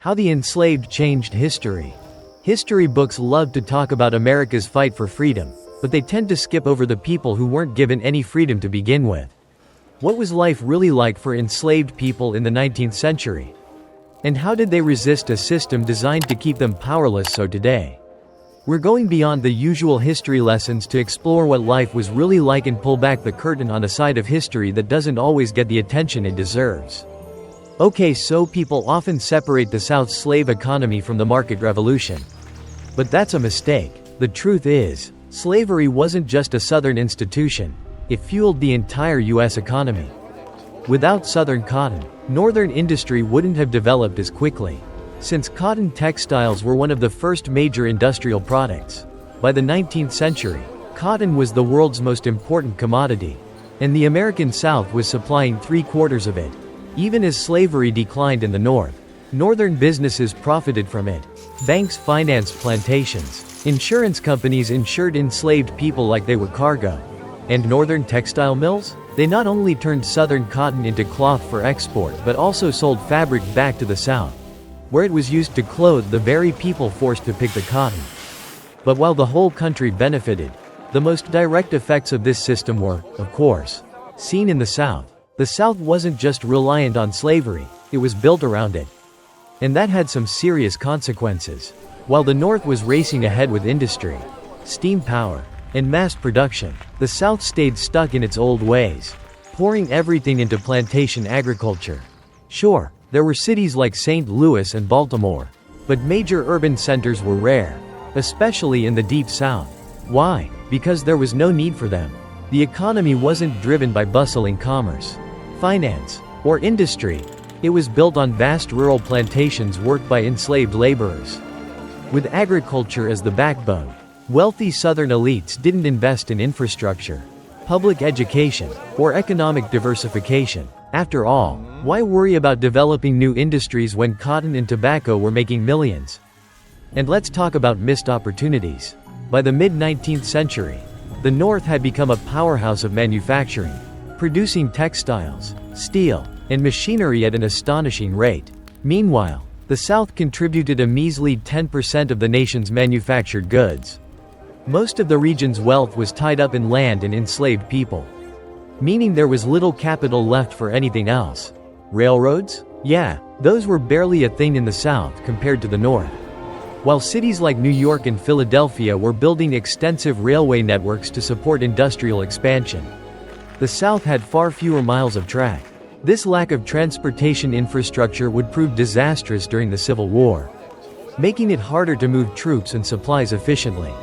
How the enslaved changed history. History books love to talk about America's fight for freedom, but they tend to skip over the people who weren't given any freedom to begin with. What was life really like for enslaved people in the 19th century? And how did they resist a system designed to keep them powerless? So today, we're going beyond the usual history lessons to explore what life was really like and pull back the curtain on a side of history that doesn't always get the attention it deserves. Okay, so people often separate the South's slave economy from the market revolution. But that's a mistake. The truth is, slavery wasn't just a Southern institution, it fueled the entire U.S. economy. Without Southern cotton, Northern industry wouldn't have developed as quickly. Since cotton textiles were one of the first major industrial products, by the 19th century, cotton was the world's most important commodity, and the American South was supplying 3/4 of it. Even as slavery declined in the North, Northern businesses profited from it. Banks financed plantations, insurance companies insured enslaved people like they were cargo. And Northern textile mills? They not only turned Southern cotton into cloth for export but also sold fabric back to the South, where it was used to clothe the very people forced to pick the cotton. But while the whole country benefited, the most direct effects of this system were, of course, seen in the South. The South wasn't just reliant on slavery, it was built around it. And that had some serious consequences. While the North was racing ahead with industry, steam power, and mass production, the South stayed stuck in its old ways, pouring everything into plantation agriculture. Sure, there were cities like St. Louis and Baltimore, but major urban centers were rare, especially in the Deep South. Why? Because there was no need for them. The economy wasn't driven by bustling commerce, finance, or industry. It was built on vast rural plantations worked by enslaved laborers. With agriculture as the backbone, wealthy Southern elites didn't invest in infrastructure, public education, or economic diversification. After all, why worry about developing new industries when cotton and tobacco were making millions? And let's talk about missed opportunities. By the mid-19th century, the North had become a powerhouse of manufacturing, producing textiles, steel, and machinery at an astonishing rate. Meanwhile, the South contributed a measly 10% of the nation's manufactured goods. Most of the region's wealth was tied up in land and enslaved people, meaning there was little capital left for anything else. Railroads? Yeah, those were barely a thing in the South compared to the North. While cities like New York and Philadelphia were building extensive railway networks to support industrial expansion, the South had far fewer miles of track. This lack of transportation infrastructure would prove disastrous during the Civil War, making it harder to move troops and supplies efficiently.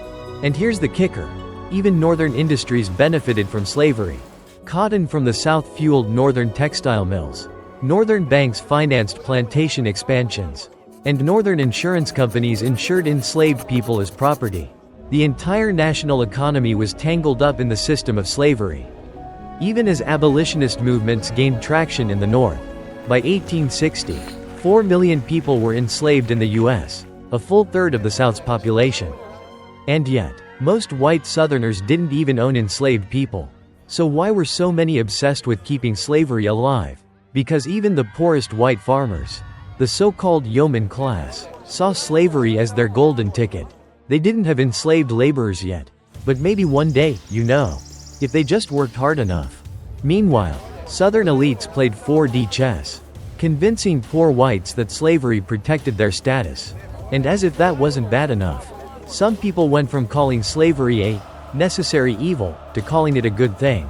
And here's the kicker: even Northern industries benefited from slavery. Cotton from the South fueled Northern textile mills, Northern banks financed plantation expansions, and Northern insurance companies insured enslaved people as property. The entire national economy was tangled up in the system of slavery. Even as abolitionist movements gained traction in the North, by 1860, 4 million people were enslaved in the U.S., a full third of the South's population. And yet, most white Southerners didn't even own enslaved people. So why were so many obsessed with keeping slavery alive? Because even the poorest white farmers, the so-called yeoman class, saw slavery as their golden ticket. They didn't have enslaved laborers yet, but maybe one day, if they just worked hard enough. Meanwhile, Southern elites played 4D chess, convincing poor whites that slavery protected their status. And as if that wasn't bad enough, some people went from calling slavery a necessary evil to calling it a good thing.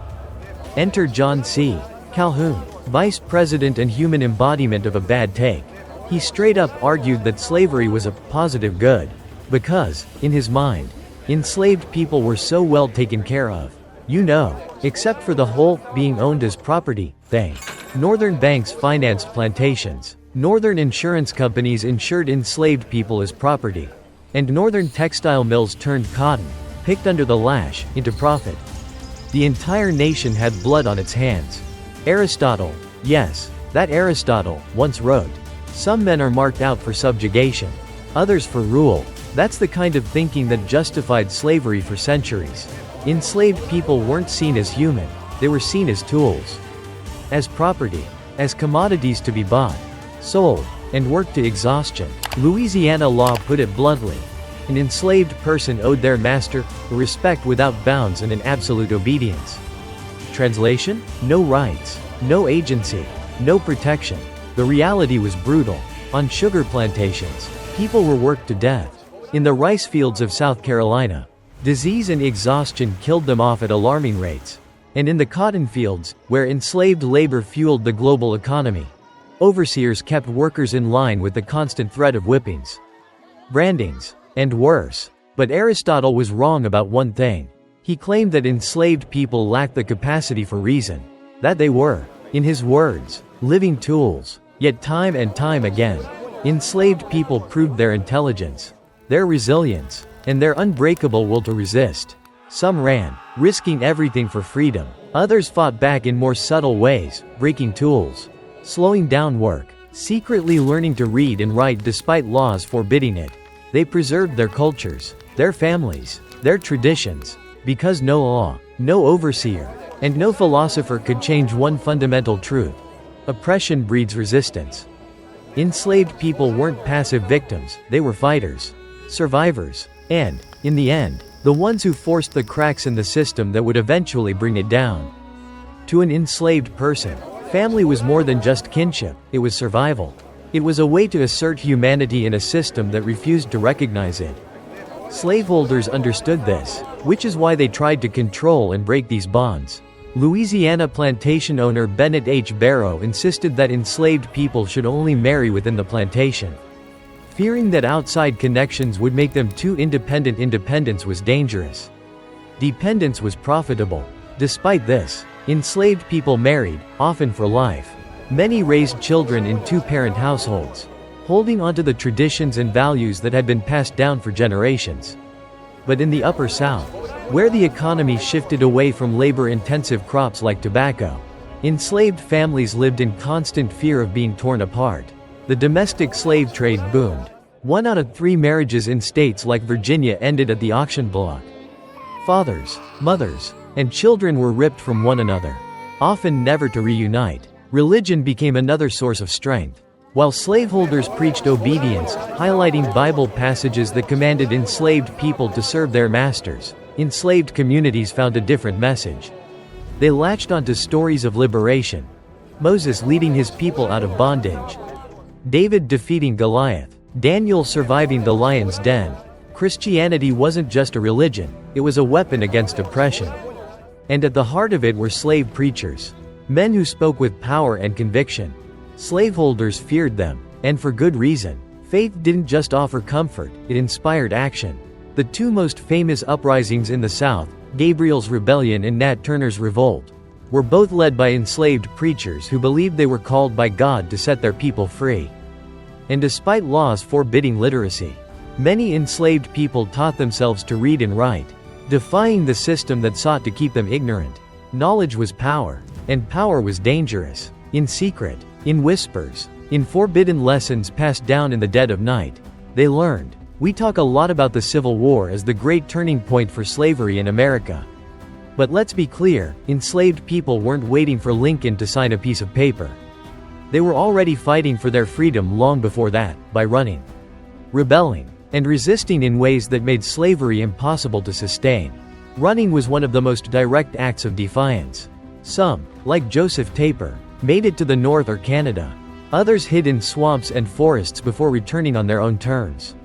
Enter John C. Calhoun, vice president and human embodiment of a bad take. He straight up argued that slavery was a positive good, because, in his mind, enslaved people were so well taken care of. Except for the whole being owned as property thing. Northern banks financed plantations, Northern insurance companies insured enslaved people as property, and Northern textile mills turned cotton, picked under the lash, into profit. The entire nation had blood on its hands. Aristotle, yes, that Aristotle, once wrote, "Some men are marked out for subjugation, others for rule." That's the kind of thinking that justified slavery for centuries. Enslaved people weren't seen as human, they were seen as tools, as property, as commodities to be bought, sold, and worked to exhaustion. Louisiana law put it bluntly. An enslaved person owed their master respect without bounds and an absolute obedience. Translation? No rights, no agency, no protection. The reality was brutal. On sugar plantations, people were worked to death. In the rice fields of South Carolina, disease and exhaustion killed them off at alarming rates. And in the cotton fields, where enslaved labor fueled the global economy, overseers kept workers in line with the constant threat of whippings, brandings, and worse. But Aristotle was wrong about one thing. He claimed that enslaved people lacked the capacity for reason, that they were, in his words, living tools. Yet time and time again, enslaved people proved their intelligence, their resilience, and their unbreakable will to resist. Some ran, risking everything for freedom. Others fought back in more subtle ways, breaking tools, slowing down work, secretly learning to read and write despite laws forbidding it. They preserved their cultures, their families, their traditions, because no law, no overseer, and no philosopher could change one fundamental truth. Oppression breeds resistance. Enslaved people weren't passive victims, they were fighters, survivors, and, in the end, the ones who forced the cracks in the system that would eventually bring it down. To an enslaved person, family was more than just kinship, it was survival. It was a way to assert humanity in a system that refused to recognize it. Slaveholders understood this, which is why they tried to control and break these bonds. Louisiana plantation owner Bennett H. Barrow insisted that enslaved people should only marry within the plantation. Fearing that outside connections would make them too independent, independence was dangerous. Dependence was profitable. Despite this, enslaved people married, often for life. Many raised children in two-parent households, holding onto the traditions and values that had been passed down for generations. But in the Upper South, where the economy shifted away from labor-intensive crops like tobacco, enslaved families lived in constant fear of being torn apart. The domestic slave trade boomed. 1 out of 3 marriages in states like Virginia ended at the auction block. Fathers, mothers, and children were ripped from one another, often never to reunite. Religion became another source of strength. While slaveholders preached obedience, highlighting Bible passages that commanded enslaved people to serve their masters, enslaved communities found a different message. They latched onto stories of liberation. Moses leading his people out of bondage, David defeating Goliath, Daniel surviving the lion's den. Christianity wasn't just a religion, it was a weapon against oppression. And at the heart of it were slave preachers, men who spoke with power and conviction. Slaveholders feared them, and for good reason. Faith didn't just offer comfort, it inspired action. The 2 most famous uprisings in the South, Gabriel's Rebellion and Nat Turner's Revolt, were both led by enslaved preachers who believed they were called by God to set their people free. And despite laws forbidding literacy, many enslaved people taught themselves to read and write, defying the system that sought to keep them ignorant. Knowledge was power, and power was dangerous. In secret, in whispers, in forbidden lessons passed down in the dead of night, they learned. We talk a lot about the Civil War as the great turning point for slavery in America. But let's be clear, enslaved people weren't waiting for Lincoln to sign a piece of paper. They were already fighting for their freedom long before that, by running, rebelling, and resisting in ways that made slavery impossible to sustain. Running was one of the most direct acts of defiance. Some, like Joseph Taper, made it to the North or Canada. Others hid in swamps and forests before returning on their own terms.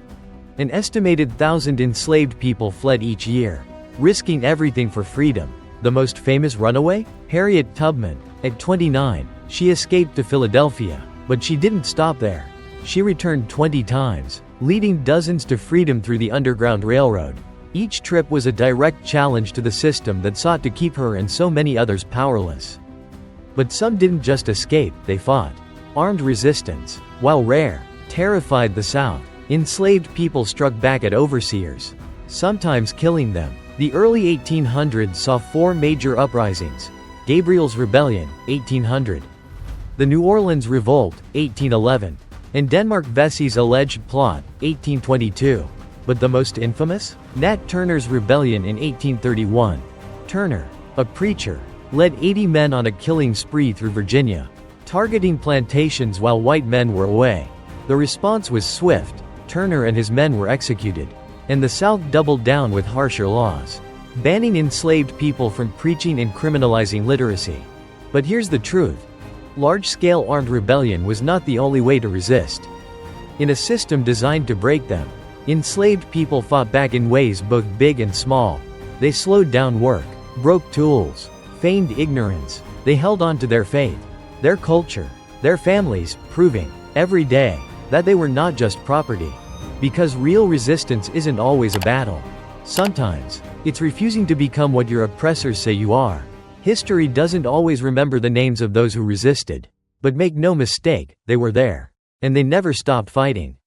An estimated 1,000 enslaved people fled each year, risking everything for freedom. The most famous runaway? Harriet Tubman. At 29, she escaped to Philadelphia, but she didn't stop there. She returned 20 times, leading dozens to freedom through the Underground Railroad. Each trip was a direct challenge to the system that sought to keep her and so many others powerless. But some didn't just escape, they fought. Armed resistance, while rare, terrified the South. Enslaved people struck back at overseers, sometimes killing them. The early 1800s saw 4 major uprisings: Gabriel's Rebellion, 1800; the New Orleans Revolt, 1811; and Denmark Vesey's alleged plot, 1822. But the most infamous? Nat Turner's rebellion in 1831. Turner, a preacher, led 80 men on a killing spree through Virginia, targeting plantations while white men were away. The response was swift. Turner and his men were executed, and the South doubled down with harsher laws, banning enslaved people from preaching and criminalizing literacy. But here's the truth. Large-scale armed rebellion was not the only way to resist. In a system designed to break them, enslaved people fought back in ways both big and small. They slowed down work, broke tools, feigned ignorance. They held on to their faith, their culture, their families, proving, every day, that they were not just property. Because real resistance isn't always a battle. Sometimes, it's refusing to become what your oppressors say you are. History doesn't always remember the names of those who resisted. But make no mistake, they were there. And they never stopped fighting.